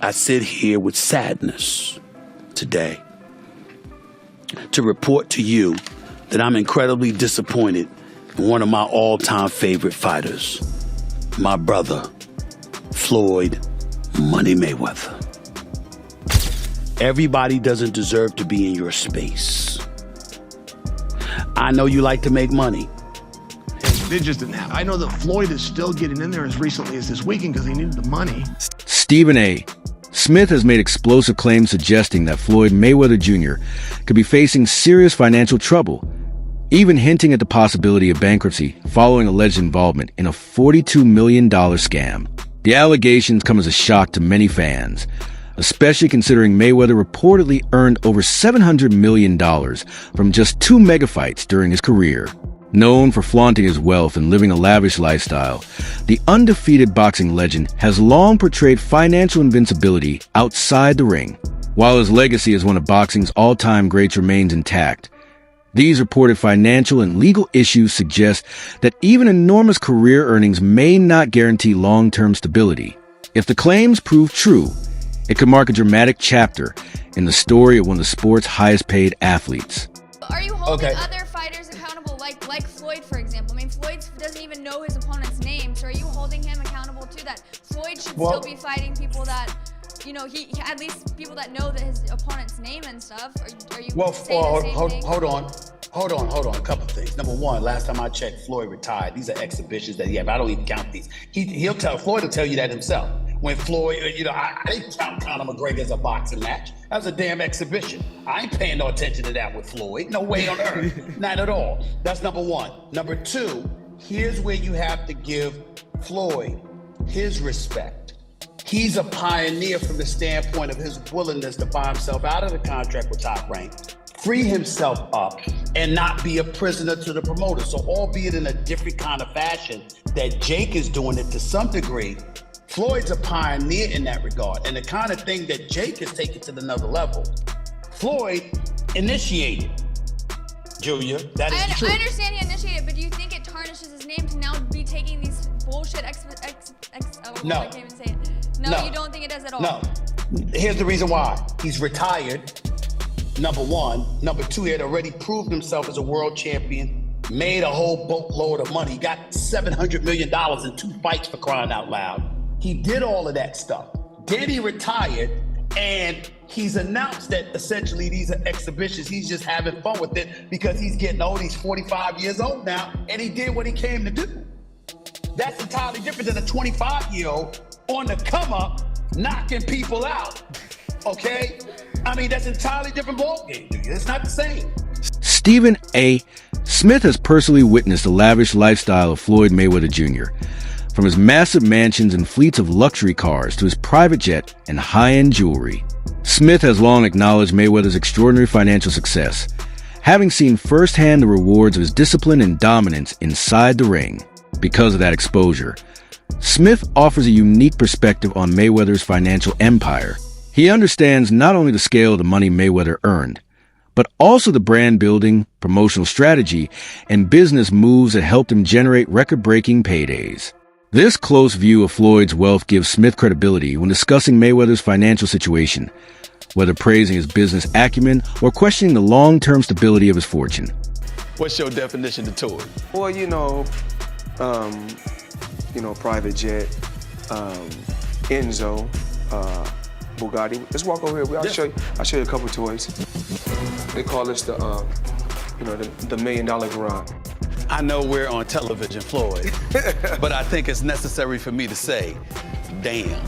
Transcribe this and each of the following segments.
I sit here with sadness today to report to you that I'm incredibly disappointed in one of my all-time favorite fighters, my brother, Floyd Money Mayweather. Everybody doesn't deserve to be in your space. I know you like to make money. They just didn't have. I know that Floyd is still getting in there as recently as this weekend because he needed the money. Stephen A. Smith has made explosive claims suggesting that Floyd Mayweather Jr. could be facing serious financial trouble, even hinting at the possibility of bankruptcy following alleged involvement in a $42 million scam. The allegations come as a shock to many fans, especially considering Mayweather reportedly earned over $700 million from just 2 megafights during his career. Known for flaunting his wealth and living a lavish lifestyle, the undefeated boxing legend has long portrayed financial invincibility outside the ring. While his legacy as one of boxing's all-time greats remains intact, these reported financial and legal issues suggest that even enormous career earnings may not guarantee long-term stability. If the claims prove true, it could mark a dramatic chapter in the story of one of the sport's highest-paid athletes. Are you holding other fighters accountable, like Floyd, for example? I mean, Floyd doesn't even know his opponent's name, so are you holding him accountable to that? Floyd should still be fighting people that, you know, he at least people that know that his opponent's name and stuff. Are you saying the same thing? Hold on. A couple things. Number one, last time I checked, Floyd retired. These are exhibitions that he have. I don't even count these. Floyd will tell you that himself. When Floyd, I didn't count Conor McGregor as a boxing match. That was a damn exhibition. I ain't paying no attention to that with Floyd. No way on earth. Not at all. That's number one. Number two, here's where you have to give Floyd his respect. He's a pioneer from the standpoint of his willingness to buy himself out of the contract with Top Rank, free himself up, and not be a prisoner to the promoter. So albeit in a different kind of fashion that Jake is doing it to some degree, Floyd's a pioneer in that regard. And the kind of thing that Jake has taken to another level, Floyd initiated. Julia, that is true. I understand he initiated, but do you think it tarnishes his name to now be taking these bullshit I can't even say it. No, you don't think it does at all? No. Here's the reason why. He's retired, number one. Number two, he had already proved himself as a world champion, made a whole boatload of money, got $700 million in 2 fights, for crying out loud. He did all of that stuff. Then he retired, and he's announced that essentially these are exhibitions. He's just having fun with it because he's getting old. He's 45 years old now, and he did what he came to do. That's entirely different than a 25-year-old on the come up, knocking people out, okay? I mean, that's an entirely different ballgame, dude. It's not the same. Stephen A. Smith has personally witnessed the lavish lifestyle of Floyd Mayweather Jr., from his massive mansions and fleets of luxury cars to his private jet and high-end jewelry. Smith has long acknowledged Mayweather's extraordinary financial success, having seen firsthand the rewards of his discipline and dominance inside the ring. Because of that exposure, Smith offers a unique perspective on Mayweather's financial empire. He understands not only the scale of the money Mayweather earned, but also the brand building, promotional strategy, and business moves that helped him generate record-breaking paydays. This close view of Floyd's wealth gives Smith credibility when discussing Mayweather's financial situation, whether praising his business acumen or questioning the long-term stability of his fortune. What's your definition of tour? Well, private jet, Enzo, Bugatti. Let's walk over here. I'll show you a couple toys. They call this the $1 million garage. I know we're on television, Floyd, but I think it's necessary for me to say, damn.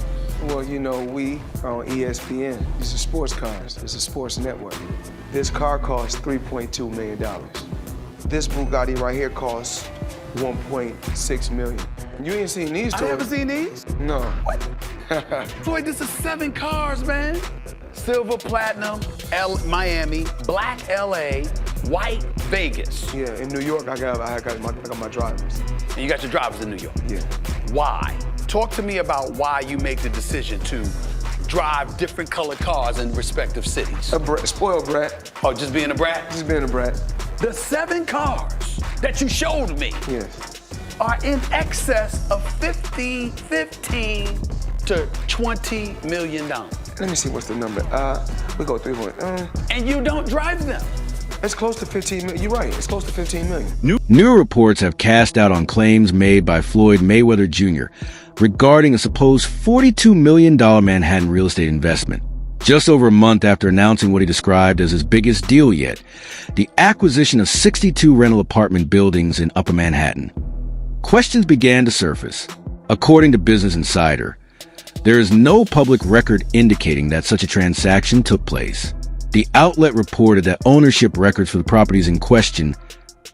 Well, we are on ESPN. These are sports cars. It's a sports network. This car costs $3.2 million. This Bugatti right here costs $1.6 million. You ain't seen these toys. I haven't seen these? No. Floyd, this is 7 cars, man. Silver, platinum, Miami, black LA, white Vegas. Yeah, in New York, I got my drivers. And you got your drivers in New York? Yeah. Why? Talk to me about why you make the decision to drive different colored cars in respective cities. Spoiled brat. Oh, just being a brat? Just being a brat. The 7 cars that you showed me yes. are in excess of $15, to $20 million. Let me see what's the number. We go 300. And you don't drive them. It's close to 15 million. You're right. It's close to 15 million. New reports have cast doubt on claims made by Floyd Mayweather Jr. regarding a supposed $42 million Manhattan real estate investment. Just over a month after announcing what he described as his biggest deal yet, the acquisition of 62 rental apartment buildings in Upper Manhattan. Questions began to surface. According to Business Insider, there is no public record indicating that such a transaction took place. The outlet reported that ownership records for the properties in question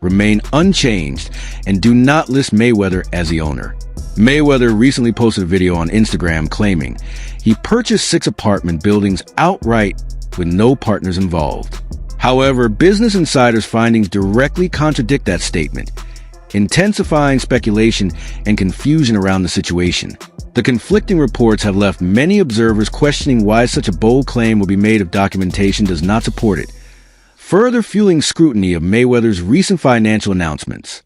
remain unchanged and do not list Mayweather as the owner. Mayweather recently posted a video on Instagram claiming he purchased 6 apartment buildings outright with no partners involved. However, Business Insider's findings directly contradict that statement, intensifying speculation and confusion around the situation. The conflicting reports have left many observers questioning why such a bold claim will be made if documentation does not support it, further fueling scrutiny of Mayweather's recent financial announcements.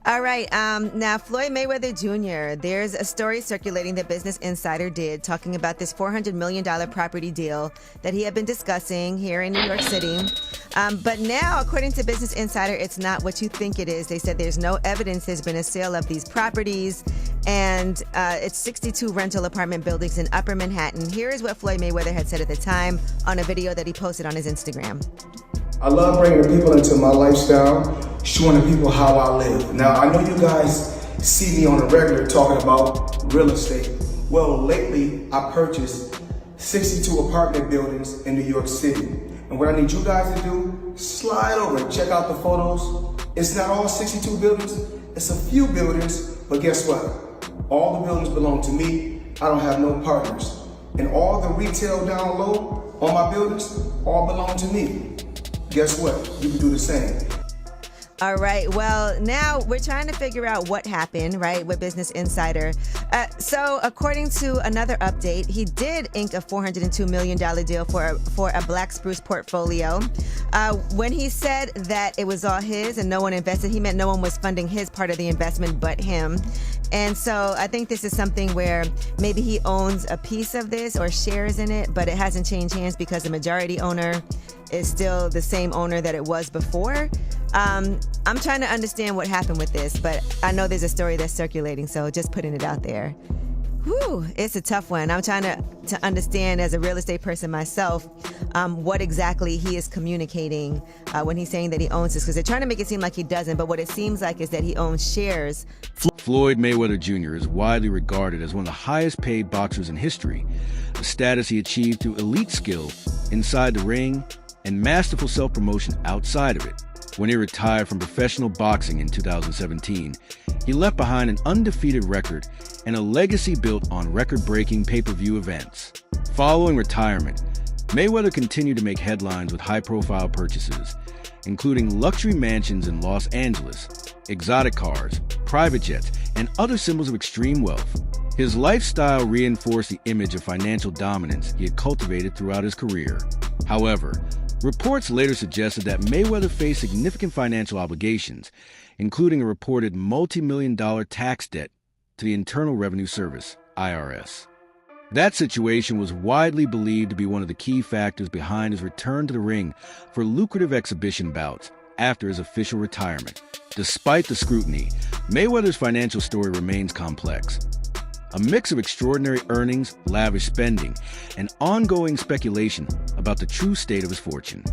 All right. Now, Floyd Mayweather Jr., there's a story circulating that Business Insider did talking about this $400 million property deal that he had been discussing here in New York City. But now, according to Business Insider, it's not what you think it is. They said there's no evidence there's been a sale of these properties, and it's 62 rental apartment buildings in Upper Manhattan. Here is what Floyd Mayweather had said at the time on a video that he posted on his Instagram. I love bringing the people into my lifestyle, showing the people how I live. Now, I know you guys see me on a regular talking about real estate. Well, lately, I purchased 62 apartment buildings in New York City. And what I need you guys to do, slide over and check out the photos. It's not all 62 buildings, it's a few buildings, but guess what? All the buildings belong to me. I don't have no partners. And all the retail down low on my buildings all belong to me. Guess what? You can do the same. All right. Well, now we're trying to figure out what happened, right, with Business Insider. So according to another update, he did ink a $402 million deal for a Black Spruce portfolio. When he said that it was all his and no one invested, he meant no one was funding his part of the investment but him. And so I think this is something where maybe he owns a piece of this or shares in it, but it hasn't changed hands because the majority owner is still the same owner that it was before. I'm trying to understand what happened with this, but I know there's a story that's circulating, so just putting it out there. Whew, it's a tough one. I'm trying to understand as a real estate person myself what exactly he is communicating when he's saying that he owns this, because they're trying to make it seem like he doesn't, but what it seems like is that he owns shares. Floyd Mayweather Jr. is widely regarded as one of the highest paid boxers in history, a status he achieved through elite skill inside the ring and masterful self-promotion outside of it. When he retired from professional boxing in 2017, he left behind an undefeated record and a legacy built on record-breaking pay-per-view events. Following retirement, Mayweather continued to make headlines with high-profile purchases, including luxury mansions in Los Angeles, exotic cars, private jets, and other symbols of extreme wealth. His lifestyle reinforced the image of financial dominance he had cultivated throughout his career. However, reports later suggested that Mayweather faced significant financial obligations, including a reported multi-million-dollar tax debt to the Internal Revenue Service, IRS. That situation was widely believed to be one of the key factors behind his return to the ring for lucrative exhibition bouts after his official retirement. Despite the scrutiny, Mayweather's financial story remains complex. A mix of extraordinary earnings, lavish spending, and ongoing speculation about the true state of his fortune.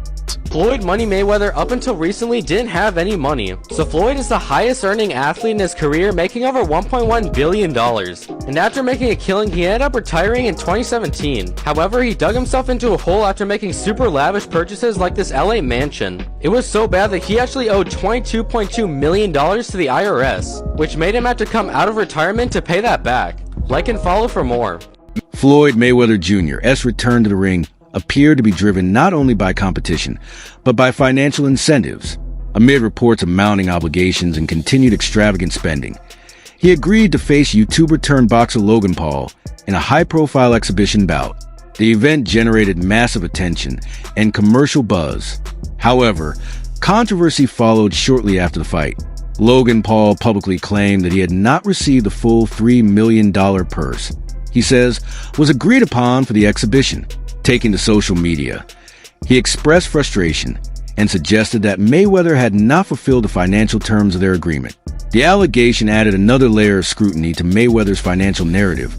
Floyd Money Mayweather up until recently didn't have any money, so Floyd is the highest earning athlete in his career, making over $1.1 billion. And after making a killing, he ended up retiring in 2017. However, he dug himself into a hole after making super lavish purchases like this LA mansion. It was so bad that he actually owed $22.2 million to the IRS, which made him have to come out of retirement to pay that back. Like and follow for more. Floyd Mayweather Jr.'s return to the ring appeared to be driven not only by competition, but by financial incentives. Amid reports of mounting obligations and continued extravagant spending, he agreed to face YouTuber-turned-boxer Logan Paul in a high-profile exhibition bout. The event generated massive attention and commercial buzz. However, controversy followed shortly after the fight. Logan Paul publicly claimed that he had not received the full $3 million purse he says was agreed upon for the exhibition. Taking to social media, he expressed frustration and suggested that Mayweather had not fulfilled the financial terms of their agreement. The allegation added another layer of scrutiny to Mayweather's financial narrative,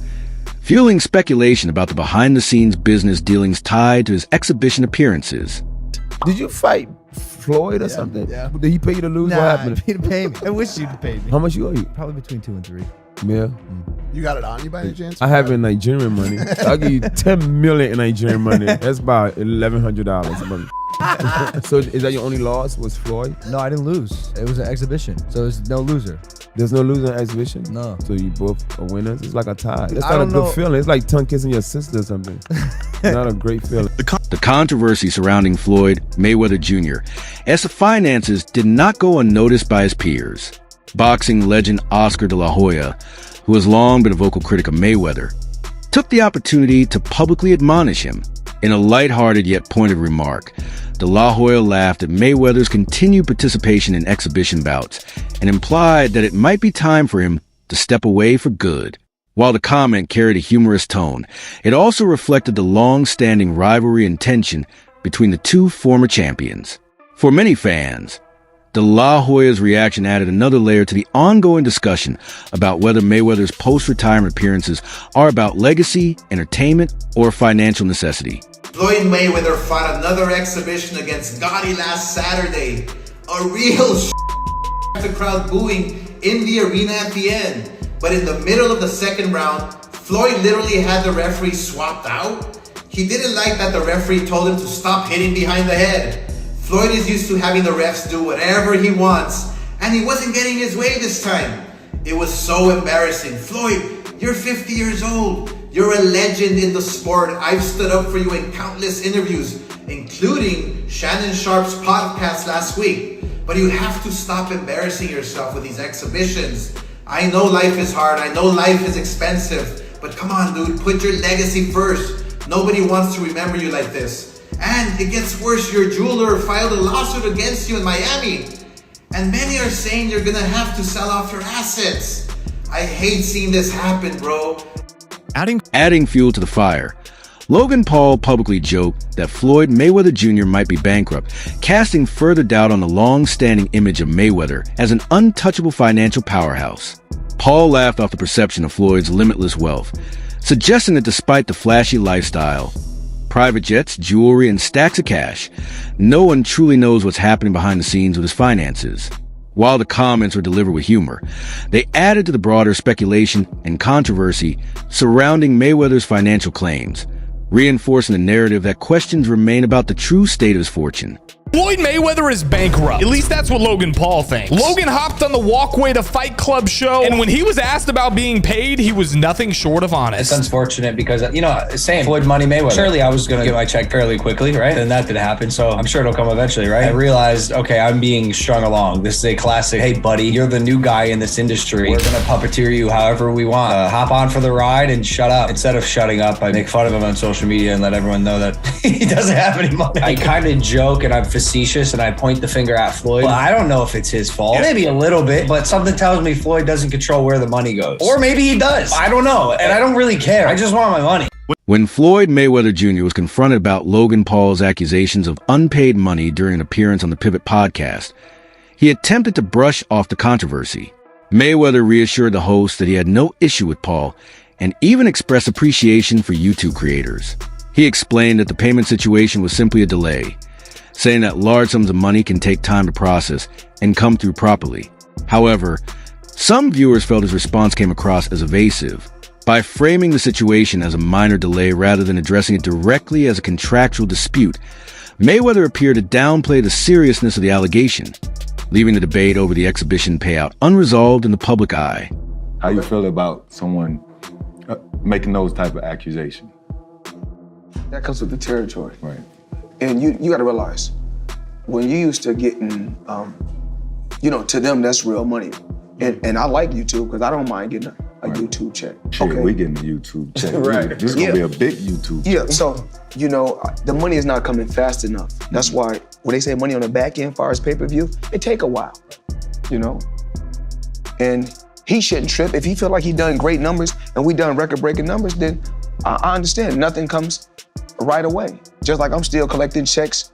fueling speculation about the behind-the-scenes business dealings tied to his exhibition appearances. Did you fight Floyd or something? Yeah. Did he pay you to lose? Nah, What happened? he didn't pay me. I wish you'd pay me. How much you owe you? Probably between 2 and 3. Yeah. You got it on you by any chance? I have it in Nigerian money. I'll give you 10 million in Nigerian money. That's about $1,100. So is that your only loss was Floyd? No, I didn't lose. It was an exhibition, so there's no loser. There's no loser in exhibition? No. So you both are winners? It's like a tie. That's I not a don't good know. feeling. It's like tongue kissing your sister or something. Not a great feeling. The controversy surrounding Floyd Mayweather Jr. as the finances did not go unnoticed by his peers. Boxing legend Oscar de la Hoya, who has long been a vocal critic of Mayweather, took the opportunity to publicly admonish him. In a lighthearted yet pointed remark, de la Hoya laughed at Mayweather's continued participation in exhibition bouts and implied that it might be time for him to step away for good. While the comment carried a humorous tone, it also reflected the long-standing rivalry and tension between the two former champions. For many fans, De La Hoya's reaction added another layer to the ongoing discussion about whether Mayweather's post-retirement appearances are about legacy, entertainment, or financial necessity. Floyd Mayweather fought another exhibition against Gotti last Saturday. A real the crowd booing in the arena at the end. But in the middle of the second round, Floyd literally had the referee swapped out. He didn't like that the referee told him to stop hitting behind the head. Floyd is used to having the refs do whatever he wants, and he wasn't getting his way this time. It was so embarrassing. Floyd, you're 50 years old. You're a legend in the sport. I've stood up for you in countless interviews, including Shannon Sharp's podcast last week. But you have to stop embarrassing yourself with these exhibitions. I know life is hard. I know life is expensive. But come on, dude, put your legacy first. Nobody wants to remember you like this. And it gets worse, your jeweler filed a lawsuit against you in Miami. And many are saying you're gonna have to sell off your assets. I hate seeing this happen, bro. Adding fuel to the fire, Logan Paul publicly joked that Floyd Mayweather Jr. might be bankrupt, casting further doubt on the long-standing image of Mayweather as an untouchable financial powerhouse. Paul laughed off the perception of Floyd's limitless wealth, suggesting that despite the flashy lifestyle, private jets, jewelry, and stacks of cash, no one truly knows what's happening behind the scenes with his finances. While the comments were delivered with humor, they added to the broader speculation and controversy surrounding Mayweather's financial claims, reinforcing the narrative that questions remain about the true state of his fortune. Floyd Mayweather is bankrupt. At least that's what Logan Paul thinks. Logan hopped on the Walkway to Fight Club show, and when he was asked about being paid, he was nothing short of honest. It's unfortunate because, you know, same Floyd Money Mayweather. Surely I was going to get my check fairly quickly, right? And that did happen, so I'm sure it'll come eventually, right? I realized, okay, I'm being strung along. This is a classic, hey, buddy, you're the new guy in this industry. We're going to puppeteer you however we want. Hop on for the ride and shut up. Instead of shutting up, I make fun of him on social media and let everyone know that he doesn't have any money. I kind of joke and I'm facetious and I point the finger at Floyd. Well, I don't know if it's his fault. Maybe a little bit, but something tells me Floyd doesn't control where the money goes. Or maybe he does. I don't know. And I don't really care. I just want my money. When Floyd Mayweather Jr. was confronted about Logan Paul's accusations of unpaid money during an appearance on the Pivot podcast, he attempted to brush off the controversy. Mayweather reassured the host that he had no issue with Paul and even expressed appreciation for YouTube creators. He explained that the payment situation was simply a delay, saying that large sums of money can take time to process and come through properly. However, some viewers felt his response came across as evasive. By framing the situation as a minor delay rather than addressing it directly as a contractual dispute, Mayweather appeared to downplay the seriousness of the allegation, leaving the debate over the exhibition payout unresolved in the public eye. How you feel about someone making those type of accusations? That comes with the territory. Right. And you got to realize, when you used to getting, to them, that's real money. And I like YouTube because I don't mind getting a YouTube check. Shit, we getting a YouTube check. Right. This is going to be a big YouTube check. Yeah, so, the money is not coming fast enough. That's why when they say money on the back end, as far as pay-per-view, it take a while, And he shouldn't trip. If he feel like he done great numbers and we done record-breaking numbers, then I understand. Nothing comes right away. Just like I'm still collecting checks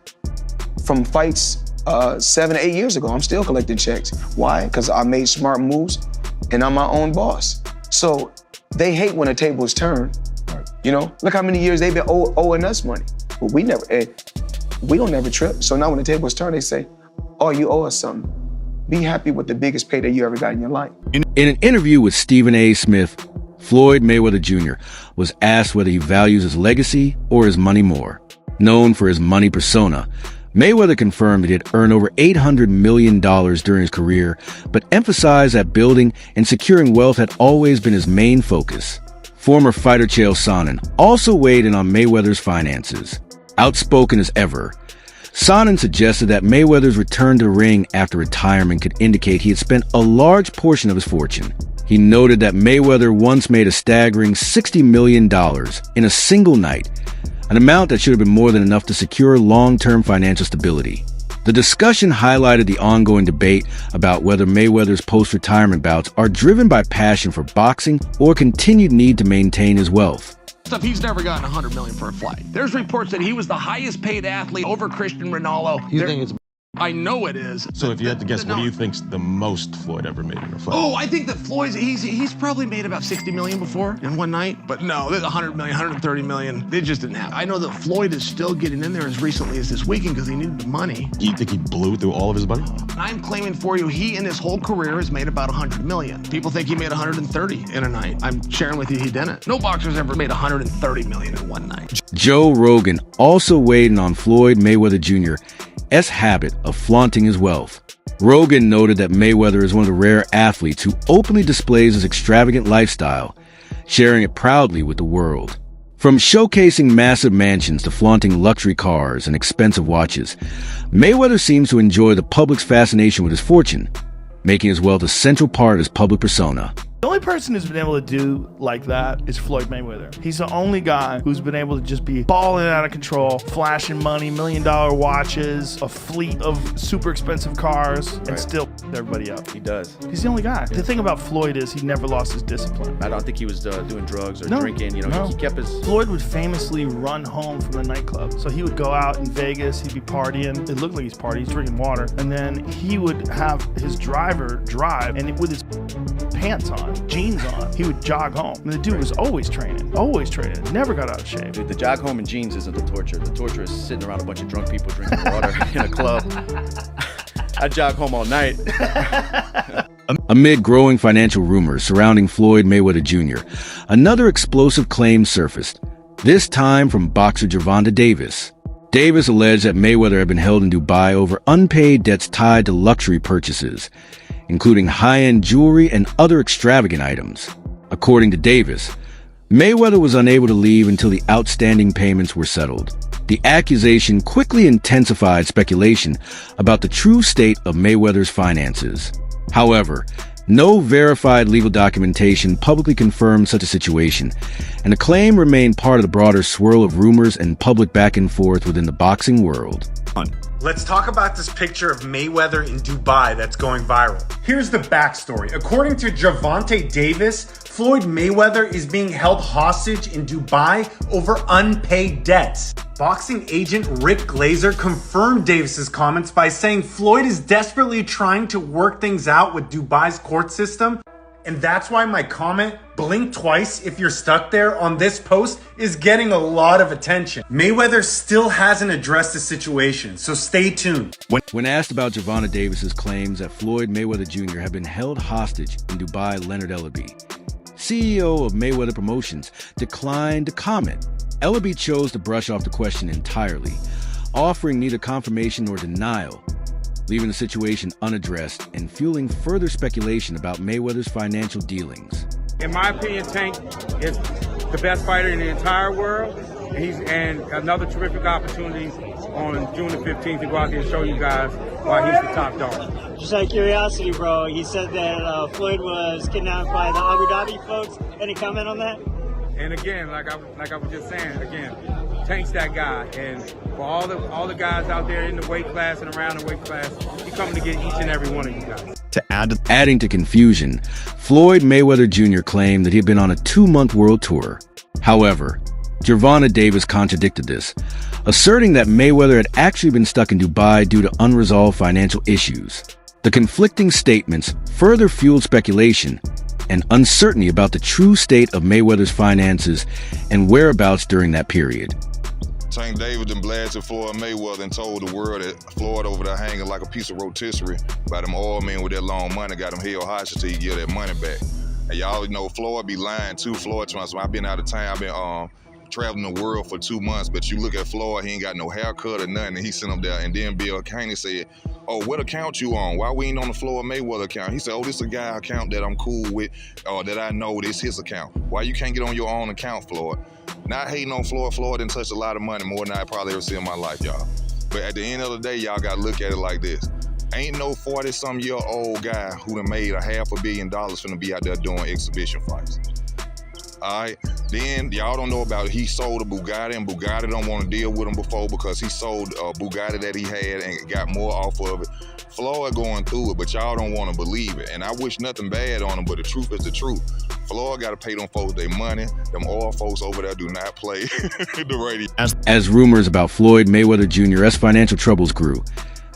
from fights 7 or 8 years ago. I'm still collecting checks. Why? Because I made smart moves and I'm my own boss. So they hate when the tables turn. You know, look how many years they've been owing us money. But we don't never trip. So now when the tables turn, they say, oh, you owe us something. Be happy with the biggest payday you ever got in your life. In an interview with Stephen A. Smith, Floyd Mayweather Jr. was asked whether he values his legacy or his money more. Known for his money persona, Mayweather confirmed that he had earned over $800 million during his career, but emphasized that building and securing wealth had always been his main focus. Former fighter Chael Sonnen also weighed in on Mayweather's finances. Outspoken as ever, Sonnen suggested that Mayweather's return to the ring after retirement could indicate he had spent a large portion of his fortune. He noted that Mayweather once made a staggering $60 million in a single night, an amount that should have been more than enough to secure long-term financial stability. The discussion highlighted the ongoing debate about whether Mayweather's post-retirement bouts are driven by passion for boxing or continued need to maintain his wealth. He's never gotten $100 million for a fight. There's reports that he was the highest paid athlete over Christian Ronaldo. You think it's... I know it is. So if you had to guess, what do you think's the most Floyd ever made in a fight? Oh, I think that Floyd's, he's probably made about 60 million before in one night. But no, there's 100 million, 130 million. They just didn't have it. I know that Floyd is still getting in there as recently as this weekend because he needed the money. Do you think he blew through all of his money? I'm claiming for you, he in his whole career has made about 100 million. People think he made 130 in a night. I'm sharing with you he didn't. No boxer's ever made 130 million in one night. Joe Rogan also weighed in on Floyd Mayweather Jr.'s habit of flaunting his wealth. Rogan noted that Mayweather is one of the rare athletes who openly displays his extravagant lifestyle, sharing it proudly with the world. From showcasing massive mansions to flaunting luxury cars and expensive watches, Mayweather seems to enjoy the public's fascination with his fortune, making his wealth a central part of his public persona. The only person who's been able to do like that is Floyd Mayweather. He's the only guy who's been able to just be balling out of control, flashing money, $1 million watches, a fleet of super expensive cars, and still everybody up. He does. He's the only guy. The thing about Floyd is he never lost his discipline. I don't think he was doing drugs or drinking. You know, he kept his... Floyd would famously run home from the nightclub. So he would go out in Vegas, he'd be partying. It looked like he's partying, he's drinking water. And then he would have his driver drive, and with his pants on, jeans on, he would jog home. I mean, the dude was always training, never got out of shape. Dude, the jog home in jeans isn't the torture. The torture is sitting around a bunch of drunk people drinking water in a club. I jog home all night. Amid growing financial rumors surrounding Floyd Mayweather Jr., another explosive claim surfaced, this time from boxer Gervonta Davis. Davis alleged that Mayweather had been held in Dubai over unpaid debts tied to luxury purchases, including high-end jewelry and other extravagant items. According to Davis, Mayweather was unable to leave until the outstanding payments were settled. The accusation quickly intensified speculation about the true state of Mayweather's finances. However, no verified legal documentation publicly confirmed such a situation, and the claim remained part of the broader swirl of rumors and public back and forth within the boxing world. Let's talk about this picture of Mayweather in Dubai that's going viral. Here's the backstory. According to Gervonta Davis, Floyd Mayweather is being held hostage in Dubai over unpaid debts. Boxing agent Rick Glazer confirmed Davis's comments by saying Floyd is desperately trying to work things out with Dubai's court system. And that's why my comment, blink twice if you're stuck there, on this post is getting a lot of attention. Mayweather still hasn't addressed the situation, so stay tuned. When asked about Gervonta Davis's claims that Floyd Mayweather Jr. had been held hostage in Dubai, Leonard Ellaby, CEO of Mayweather Promotions, declined to comment. Ellaby chose to brush off the question entirely, offering neither confirmation nor denial, leaving the situation unaddressed and fueling further speculation about Mayweather's financial dealings. In my opinion, Tank is the best fighter in the entire world. And another terrific opportunity on June the 15th to go out there and show you guys why he's the top dog. Just out of curiosity, bro, he said that Floyd was kidnapped by the Abu Dhabi folks. Any comment on that? And again, like I was just saying, again, Tank's that guy. And for all the guys out there in the weight class and around the weight class, he's coming to get each and every one of you guys. Adding to confusion, Floyd Mayweather Jr. claimed that he had been on a 2-month world tour. However, Gervonta Davis contradicted this, asserting that Mayweather had actually been stuck in Dubai due to unresolved financial issues. The conflicting statements further fueled speculation and uncertainty about the true state of Mayweather's finances and whereabouts during that period. Tank Davis done blasted Floyd Mayweather and told the world that Floyd over there hanging like a piece of rotisserie by them oil men with that long money, got them held hostage till he get that money back. And y'all know Floyd be lying too. Floyd trying to, I've been out of town, I've been traveling the world for 2 months, but you look at Floyd, he ain't got no haircut or nothing, and he sent him there. And then Bill Caney said, oh, what account you on? Why we ain't on the Floyd Mayweather account? He said, oh, this is a guy account that I'm cool with, or that I know this his account. Why you can't get on your own account, Floyd? Not hating on Floyd. Floyd didn't touch a lot of money, more than I probably ever seen in my life, y'all. But at the end of the day, y'all gotta look at it like this. Ain't no 40-some-year-old guy who done made $500 million finna be out there doing exhibition fights. All right, then y'all don't know about it. He sold a Bugatti, and Bugatti don't want to deal with him before because he sold a Bugatti that he had and got more off of it. Floyd going through it, but y'all don't want to believe it. And I wish nothing bad on him, but the truth is the truth. Floyd got to pay them folks their money. Them oil folks over there do not play the radio. As rumors about Floyd Mayweather Jr.'s financial troubles grew,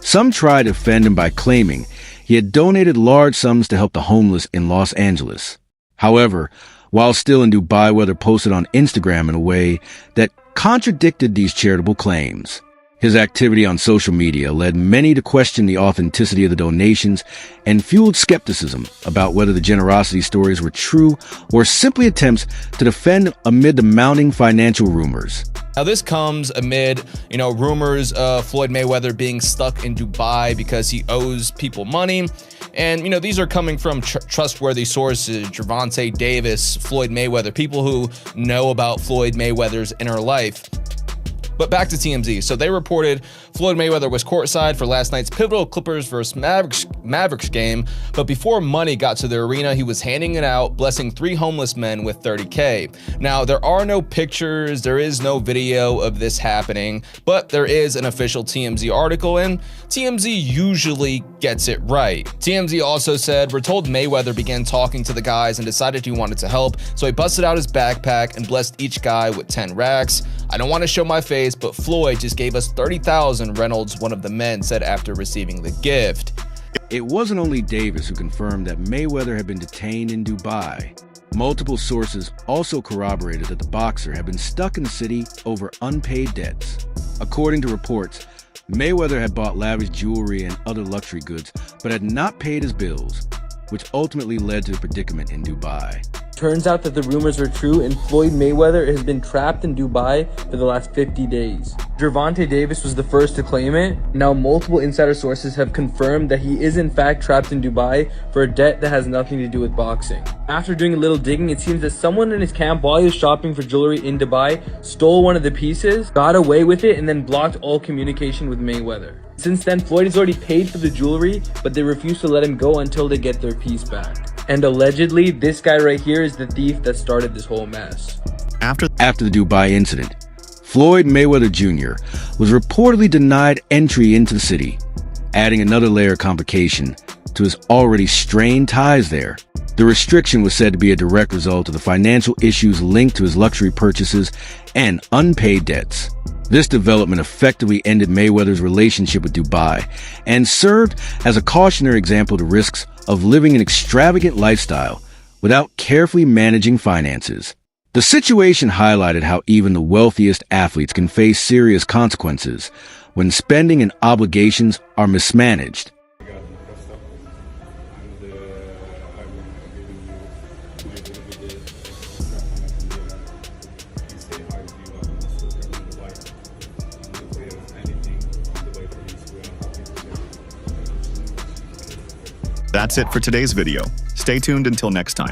some tried to defend him by claiming he had donated large sums to help the homeless in Los Angeles. However, while still in Dubai, Weather posted on Instagram in a way that contradicted these charitable claims. His activity on social media led many to question the authenticity of the donations and fueled skepticism about whether the generosity stories were true or simply attempts to defend amid the mounting financial rumors. Now this comes amid, rumors of Floyd Mayweather being stuck in Dubai because he owes people money. And, these are coming from trustworthy sources, Gervonta Davis, Floyd Mayweather, people who know about Floyd Mayweather's inner life. But back to TMZ. So they reported Floyd Mayweather was courtside for last night's pivotal Clippers versus Mavericks game, but before money got to the arena, he was handing it out, blessing 3 homeless men with $30K. Now, there are no pictures, there is no video of this happening, but there is an official TMZ article, and TMZ usually gets it right. TMZ also said, we're told Mayweather began talking to the guys and decided he wanted to help, so he busted out his backpack and blessed each guy with 10 racks. I don't want to show my face, but Floyd just gave us $30,000, Reynolds, one of the men, said after receiving the gift. It wasn't only Davis who confirmed that Mayweather had been detained in Dubai. Multiple sources also corroborated that the boxer had been stuck in the city over unpaid debts. According to reports, Mayweather had bought lavish jewelry and other luxury goods, but had not paid his bills, which ultimately led to the predicament in Dubai. Turns out that the rumors are true, and Floyd Mayweather has been trapped in Dubai for the last 50 days. Gervonta Davis was the first to claim it. Now multiple insider sources have confirmed that he is in fact trapped in Dubai for a debt that has nothing to do with boxing. After doing a little digging, it seems that someone in his camp, while he was shopping for jewelry in Dubai, stole one of the pieces, got away with it, and then blocked all communication with Mayweather. Since then, Floyd has already paid for the jewelry, but they refuse to let him go until they get their piece back. And allegedly, this guy right here is the thief that started this whole mess. After the Dubai incident, Floyd Mayweather Jr. was reportedly denied entry into the city, adding another layer of complication to his already strained ties there. The restriction was said to be a direct result of the financial issues linked to his luxury purchases and unpaid debts. This development effectively ended Mayweather's relationship with Dubai and served as a cautionary example to risks of living an extravagant lifestyle without carefully managing finances. The situation highlighted how even the wealthiest athletes can face serious consequences when spending and obligations are mismanaged. That's it for today's video. Stay tuned until next time.